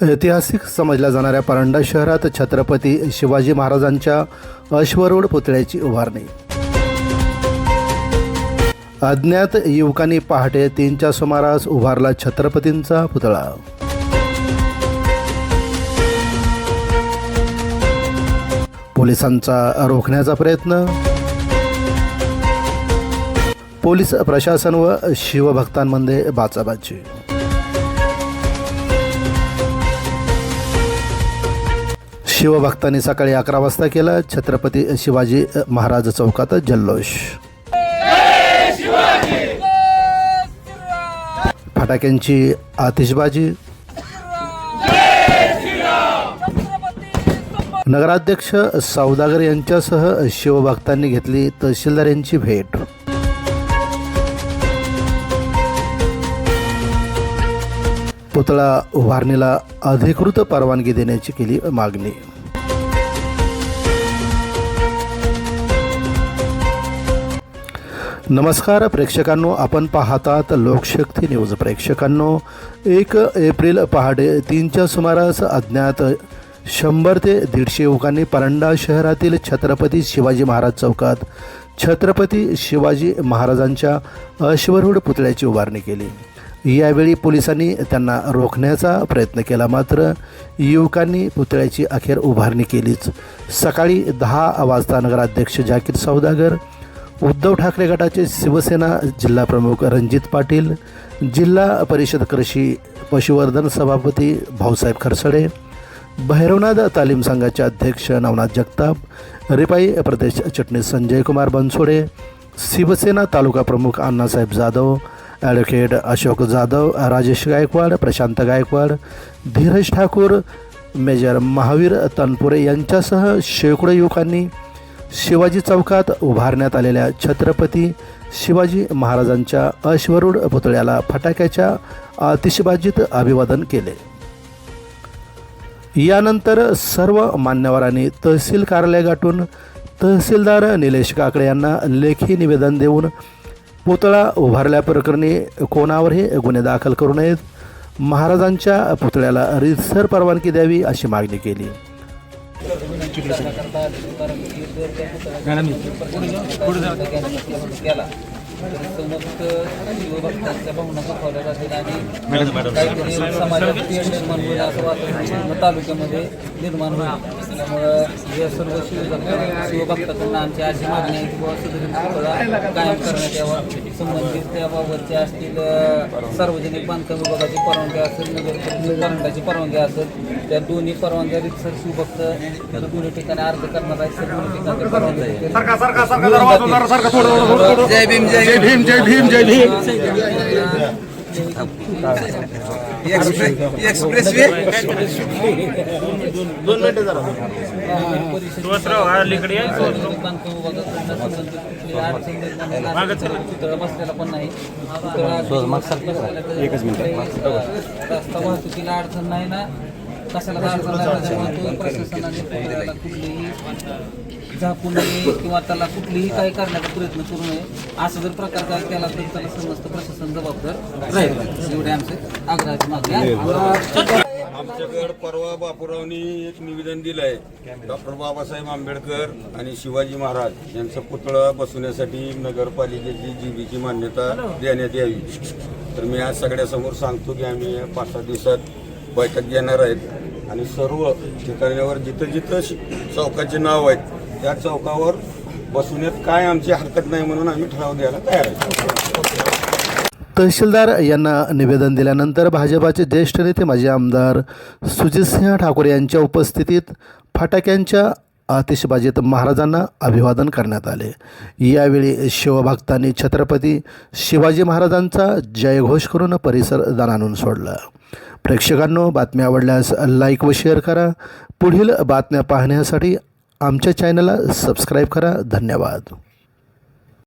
ऐतिहासिक समजल्या जाणाऱ्या परंडा शहरात छत्रपती शिवाजी महाराजांच्या अश्वरूढ पुतळ्याची उभारणी। अज्ञात युवकांनी पहाटे 3च्या सुमारास उभारला छत्रपतींचा पुतळा। पोलिसांचा रोखण्याचा प्रयत्न। पोलीस प्रशासन व शिवभक्तांमध्ये बाचाबाची। शिवभक्तांनी सकाळी 11 वाजता केला छत्रपती शिवाजी महाराज चौकात जल्लोष। फटाक्यांची आतिषबाजी। नगराध्यक्ष सौदागर यांच्यासह शिवभक्तांनी घेतली तहसीलदार यांची भेट। पुतळा उभारणीला अधिकृत परवानगी देण्याची केली मागणी। नमस्कार प्रेक्षकांनो, आपण पाहतात लोकशक्ती न्यूज। प्रेक्षकांनो, 1 एप्रिल पहाटे 3च्या सुमारास अज्ञात 100 ते 150 युवकांनी परंडा शहरातील छत्रपती शिवाजी महाराज चौकात छत्रपती शिवाजी महाराजांच्या अश्वरूढ पुतळ्याची उभारणी केली। यावेळी पोलिसांनी त्यांना रोखण्याचा प्रयत्न केला, मात्र युवकांनी पुतळ्याची अखेर उभारणी केलीच। सकाळी 10 वाजता नगराध्यक्ष जाकीर सौदागर, उद्धव ठाकरे गटाचे शिवसेना जिल्हाप्रमुख रणजित पाटील, जिल्हा परिषद कृषी पशुवर्धन सभापती भाऊसाहेब खरसडे, भैरवनाथ तालीम संघाचे अध्यक्ष नवनाथ जगताप, रिपाई प्रदेश चिटणीस संजय कुमार बनसोडे, शिवसेना तालुका प्रमुख अण्णासाहेब जाधव, ॲडव्होकेट अशोक जाधव, राजेश गायकवाड, प्रशांत गायकवाड, धीरज ठाकूर, मेजर महावीर तनपुरे यांच्यासह शेकडो युवकांनी शिवाजी चौकात उभारण्यात आलेल्या छत्रपती शिवाजी महाराजांच्या अश्वरूढ पुतळ्याला फटाक्याच्या आतिषबाजीत अभिवादन केले। यानंतर सर्व मान्यवरांनी तहसील कार्यालय गाठून तहसीलदार निलेश काकडे यांना लेखी निवेदन देऊन पुतळा उभारल्याप्रकरणी कोणावरही गुन्हे दाखल करू नयेत, महाराजांच्या पुतळ्याला रीतसर परवानगी द्यावी अशी मागणी केली। शिवभक्तांच्या भावना दुखावल्या जातील आणि काहीतरी समाजात निर्माण होईल असं वातावरण तालुक्यामध्ये निर्माण होईल। त्यामुळं हे सर्व शिवभक्तांना आमची अशी मागणी आहे की बाबा सुधारित पुतळा कायम करण्यात यावा। संबंधित त्याबाबतचे असतील सार्वजनिक बांधकाम विभागाची परवानगी असेल, नगर परवानगी परवानगी असेल, त्या दोन्ही परवानग्या रीतसर शिवभक्त दोन्ही ठिकाणी अर्ज करणार आहेत। तर दोन्ही ठिकाणी परवानगी जय भीम जय भीम जय भीम जय भीम। एक्सप्रेस वे 2 मिनिटं जरा बसलेला पण नाही, रस्ता वाहतुकीला अडचण नाही ना, कशाला अडचण नाही। प्रशासनाने कुठलीही झाकू नये किंवा त्याला कुठलीही काही करण्याचा प्रयत्न करू नये। असं जर प्रकार काय केला तर त्याला समस्त प्रशासन जबाबदार राहील। एवढे आमचे आग्रहाची मागणी आहे। आमच्याकडे परवा बापूरावनी एक निवेदन दिलं आहे, डॉक्टर बाबासाहेब आंबेडकर आणि शिवाजी महाराज यांचा पुतळा बसवण्यासाठी नगरपालिकेची जीबीची मान्यता देण्यात यावी। तर मी आज सगळ्यासमोर सांगतो की आम्ही 5-6 दिवसात बैठक घेणार आहेत आणि सर्व ठिकाणावर जिथं जिथं चौकाचे नाव आहेत त्या चौकावर बसवण्यात काय आमची हरकत नाही म्हणून आम्ही ठराव द्यायला तयार आहे। तहसीलदार यांना निवेदन दिल्यानंतर भाजपाचे ज्येष्ठ नेते माजी आमदार सुजितसिंह ठाकूर यांच्या उपस्थितीत फटाक्यांच्या आतिषबाजीत महाराजांना अभिवादन करण्यात आले। यावेळी शिवभक्तांनी छत्रपती शिवाजी महाराजांचा जयघोष करून परिसर दणाणून सोडला। प्रेक्षकांनो, बातम्या आवडल्यास लाईक व शेअर करा। पुढील बातम्या पाहण्यासाठी आमच्या चॅनलला सबस्क्राईब करा। धन्यवाद।